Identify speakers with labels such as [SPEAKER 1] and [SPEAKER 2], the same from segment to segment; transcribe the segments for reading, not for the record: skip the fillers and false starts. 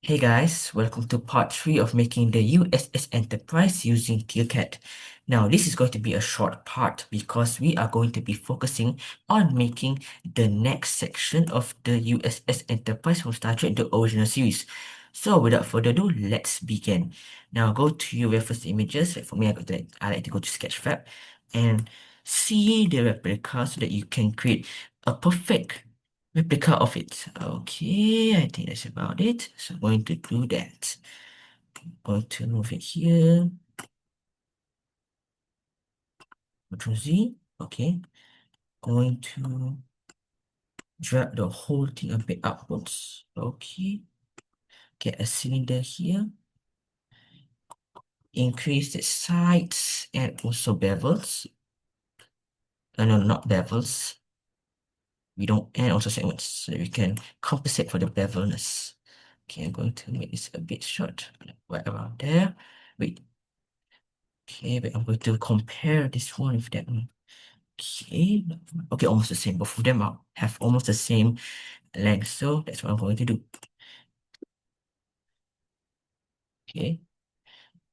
[SPEAKER 1] Hey guys, welcome to part 3 of making the USS Enterprise using Tinkercad. Now, this is going to be a short part because we are going to be focusing on making the next section of the USS Enterprise from Star Trek, the original series. So, without further ado, let's begin. Now, go to your reference images. Like for me, I like to go to Sketchfab and see the replica so that you can create a perfect replica of it. Okay, I think that's about it. So I'm going to do that. Going to move it here. Control Z. Okay. Going to drag the whole thing a bit upwards. Okay. Get a cylinder here. Increase the sides and also bevels. No, not bevels. We don't, and also segments, so we can compensate for the bevelness. Okay, I'm going to make this a bit short, right around there. Wait, okay, but I'm going to compare this one with that one. Okay, okay, almost the same. Both of them have almost the same length, so that's what I'm going to do. Okay,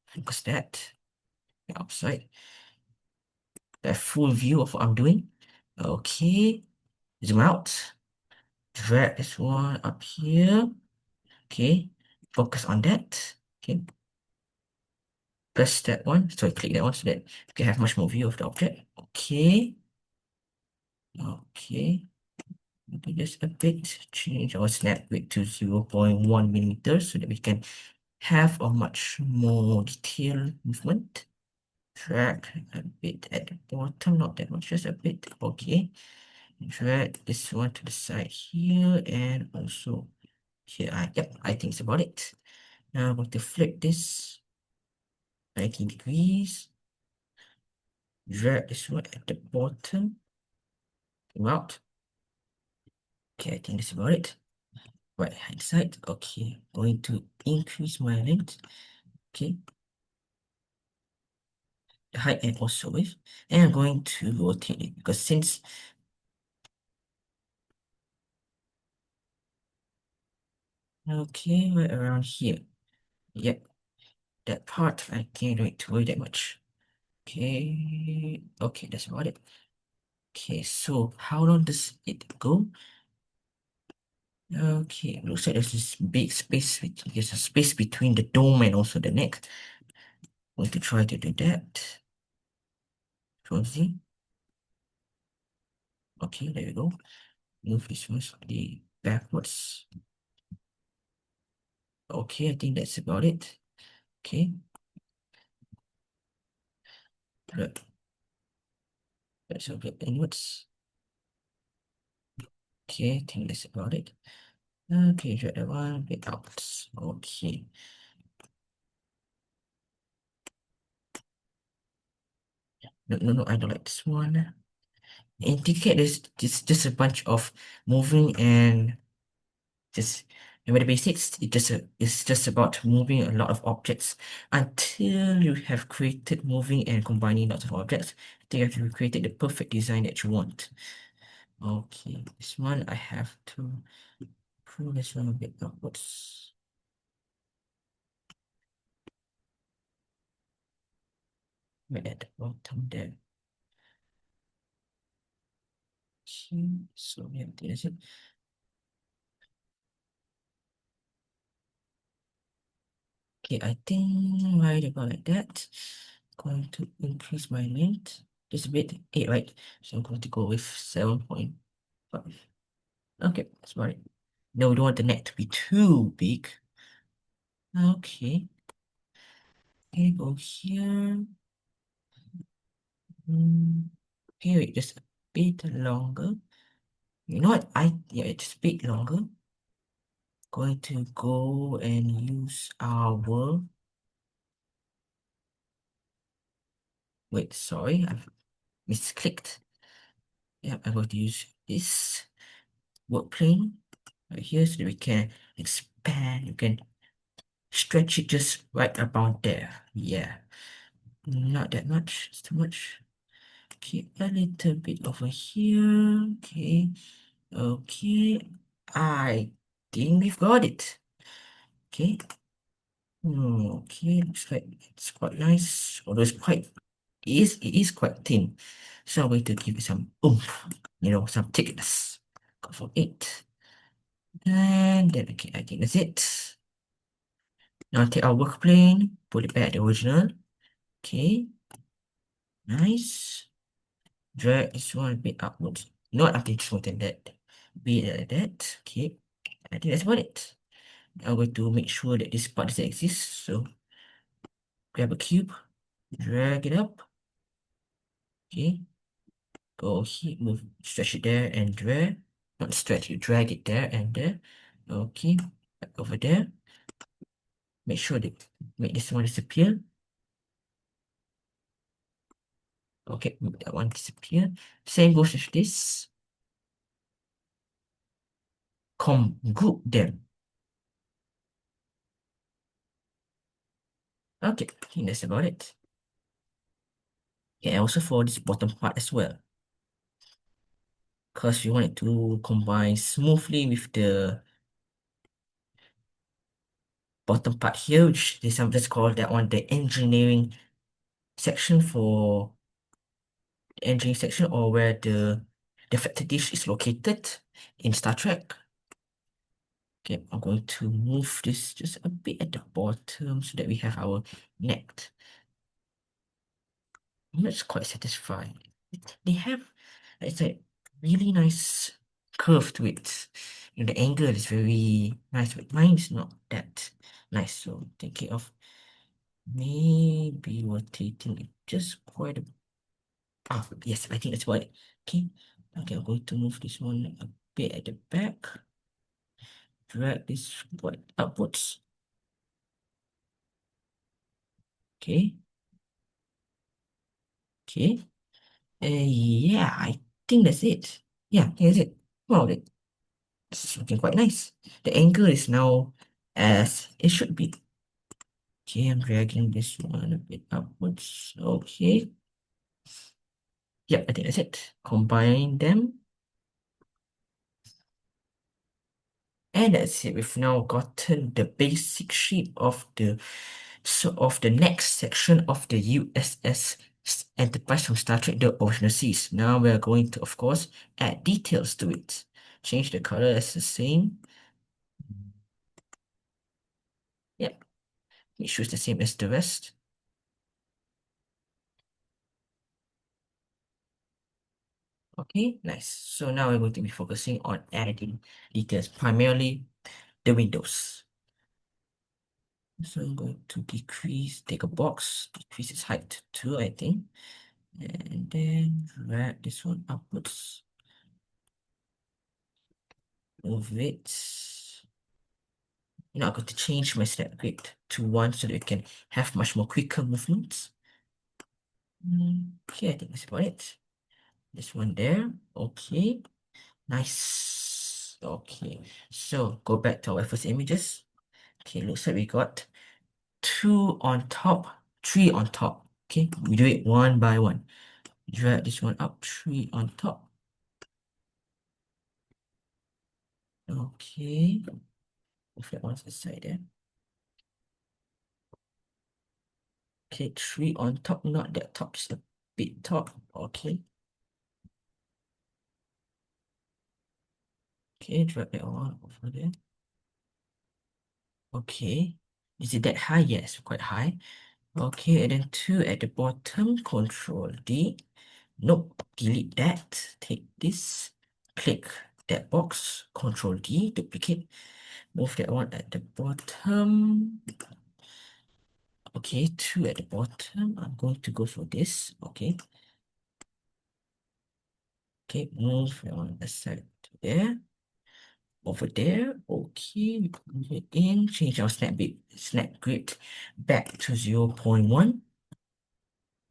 [SPEAKER 1] focus that outside. A full view of what I'm doing. Okay, zoom out. Drag this one up here. Okay, focus on that. Okay, press that one. So I click that one so that you can have much more view of the object. Okay, okay. Okay, just a bit, change our snap width to 0.1 millimeters so that we can have a much more detailed movement. Drag a bit at the bottom, not that much, just a bit. Okay. Drag this one to the side here and also here. Yep, I think it's about it. Now I'm going to flip this 90 degrees. Drag this one at the bottom. Come out. Okay, I think that's about it. Right hand side. Okay, going to increase my length. Okay, the height and also width. And I'm going to rotate it because since okay, right around here. Yep, that part I can't do it to worry that much. Okay, okay, that's about it. Okay, so how long does it go? Okay, looks like there's this big space. There's a space between the dome and also the neck. Going to try to do that. Control Z. Okay, there we go. Move this one slightly backwards. Okay, I think that's about it. Okay, right. That's a bit inwards. Okay, I think that's about it. Okay, drag that one a bit out. Okay. No, no, no, I don't like this one. Indicate this just a bunch of moving and just remember the basics. It's just about moving a lot of objects until you have created moving and combining lots of objects. I think you have created the perfect design that you want. Okay, this one I have to pull this one a bit upwards. Right at the bottom there. Okay, so yeah, that's it. Okay, I think right about like that. Going to increase my length just a bit. 8, right? So I'm going to go with 7.5. Okay, that's about it. No, we don't want the neck to be too big. Okay. Okay, go here. Okay, wait, just a bit longer. You know what? Yeah, just a bit longer. Going to go and use our. Wait, sorry, I've misclicked. Yeah, I'm going to use this work plane right here so that we can expand. You can stretch it just right about there. Yeah, not that much. It's too much. Okay, a little bit over here. Okay, okay. I think we've got it. Okay. Okay, looks like it's quite nice. Although it is quite thin. So I'm going to give it some oomph, some thickness. Go for it. And then, okay, I think that's it. Now take our work plane, put it back at the original. Okay, nice. Drag this one a bit upwards. Not up to more than that. Be it like that. Okay, I think that's about it. I'm going to make sure that this part doesn't exist. So grab a cube, drag it up. Okay, go here, move, stretch it there and there. Not stretch, you drag it there and there. Okay, back over there. Make sure that make this one disappear. Okay, make that one disappear. Same goes with this. Group them. Okay, I think that's about it. Okay, also for this bottom part as well. Because we want it to combine smoothly with the bottom part here, which is let's call that one the engineering section for the engineering section, or where the deflected dish is located in Star Trek. Okay, I'm going to move this just a bit at the bottom so that we have our neck. That's quite satisfying. They have, it's a really nice curve to it. The angle is very nice, but mine is not that nice. So thinking of maybe rotating it just quite a. Ah, yes, I think that's about it. Okay, okay, I'm going to move this one a bit at the back. Drag this one upwards. Okay, okay. Yeah, I think that's it. Yeah, I think that's it. Wow, it's looking quite nice. The angle is now as it should be. Okay, I'm dragging this one a bit upwards. Okay. Yep, I think that's it. Combine them. And that's it. We've now gotten the basic shape of the next section of the USS Enterprise from Star Trek: The Ocean Seas. Now we are going to, of course, add details to it. Change the color as the same. Yep, make sure it's the same as the rest. Okay, nice. So now we're going to be focusing on adding details, primarily the windows. So I'm going to take a box, decrease its height to 2, I think, and then drag this one upwards, move it. I'm going to change my snap grid to 1 so that we can have much more quicker movements. Okay, I think that's about it. This one there, okay, nice. Okay, so go back to our first images. Okay, looks like we got 2 on top, 3 on top. Okay, we do it one by one. Drag this one up, 3 on top. Okay, move that one aside there. Okay, 3 on top, not that top, just a bit top. Okay. Okay, drag that one over there. Okay. Is it that high? Yes, quite high. Okay, and then 2 at the bottom, Control D. Nope, delete that. Take this, click that box, Control D, duplicate. Move that one at the bottom. Okay, 2 at the bottom. I'm going to go for this. Okay. Okay, move that one aside to there. Over there. Okay, move it in. Change our snap grid back to 0.1.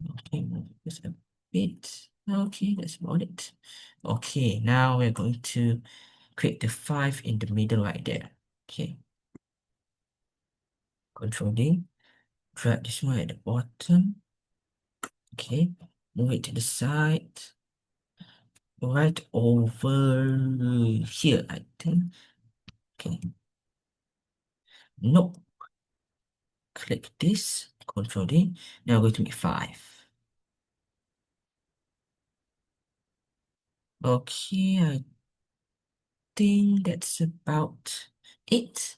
[SPEAKER 1] Okay, move this a bit. Okay, that's about it. Okay, now we're going to create the 5 in the middle right there. Okay. Control D. Drag this one at the bottom. Okay. Move it to the side. Right over here, I think. Okay. Nope. Click this, Control D. Now go to make 5. Okay, I think that's about it.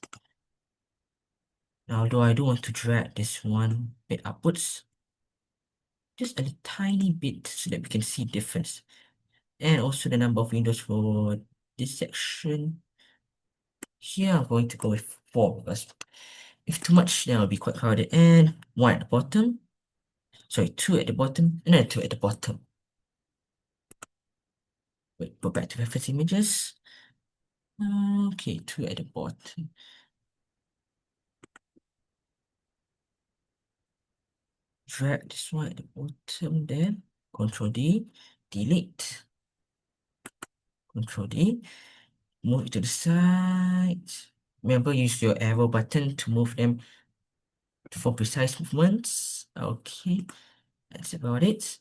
[SPEAKER 1] Now, though I do want to drag this one bit upwards, just a tiny bit so that we can see difference. And also the number of windows for this section. Here I'm going to go with 4 because if too much, then it'll be quite crowded. And 1 at the bottom. Sorry, 2 at the bottom, and then 2 at the bottom. Wait, go back to reference images. Okay, 2 at the bottom. Drag this one at the bottom there. Control D, delete. Control D, move it to the side. Remember, use your arrow button to move them for precise movements. Okay, that's about it.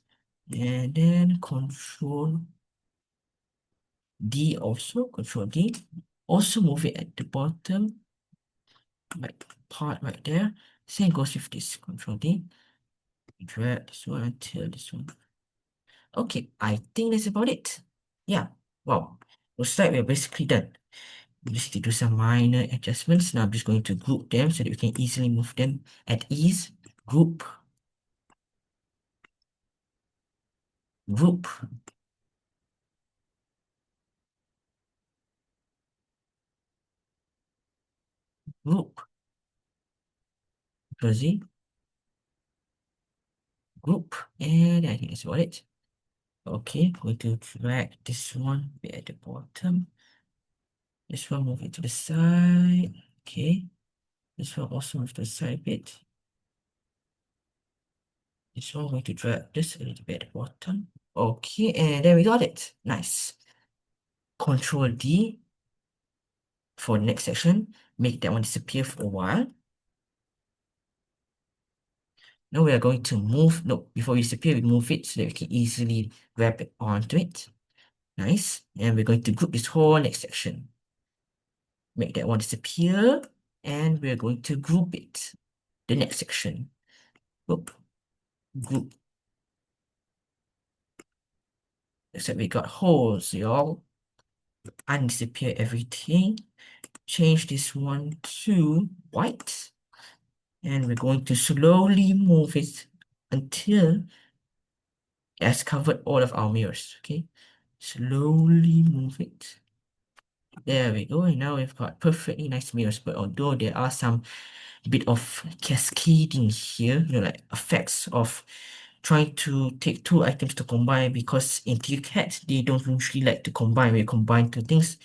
[SPEAKER 1] And then Control D also, Control D. Also move it at the bottom, like part right there. Same goes with this, Control D. Drag this one until this one. Okay, I think that's about it. Yeah, wow. Looks like we're basically done. We just need to do some minor adjustments. Now I'm just going to group them so that we can easily move them at ease. Group, group, group. Control Z, group, and I think that's about it. Okay, going to drag this one bit at the bottom. This one move it to the side. Okay, this one also move to the side bit. This one going to drag this a little bit at the bottom. Okay, and there we got it. Nice. Control D for the next section. Make that one disappear for a while. Now we are going to move, no, before we disappear, we move it so that we can easily grab it onto it. Nice. And we're going to group this whole next section. Make that one disappear. And we're going to group it. The next section. Group. Group. Except we got holes, y'all. Undisappear everything. Change this one to white. And we're going to slowly move it until it has covered all of our mirrors. Okay. Slowly move it. There we go, and now we've got perfectly nice mirrors, but although there are some bit of cascading here, like effects of trying to take two items to combine, because in Tinkercad, they don't usually like to combine. When you combine two things,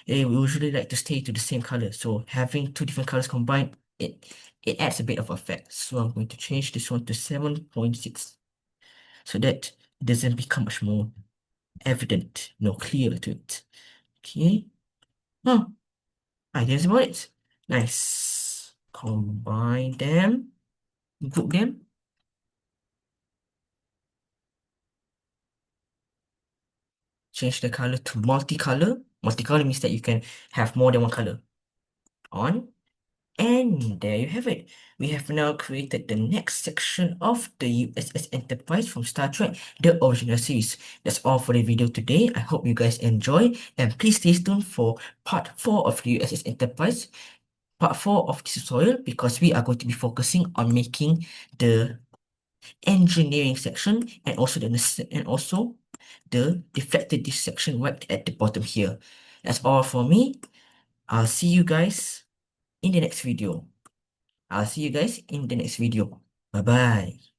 [SPEAKER 1] they usually like to stay to the same color. So having two different colors combined, it adds a bit of effect. So I'm going to change this one to 7.6 so that it doesn't become much more evident, clear to it. Okay. Oh, I guess about it. Nice. Combine them, group them. Change the color to multicolor. Multicolor means that you can have more than one color on. And there you have it. We have now created the next section of the USS Enterprise from Star Trek, the original series. That's all for the video today. I hope you guys enjoy, and please stay tuned for part 4 of the USS Enterprise. Part 4 of this tutorial, because we are going to be focusing on making the engineering section and also the deflected disk section right at the bottom here. That's all for me. I'll see you guys in the next video. Bye bye.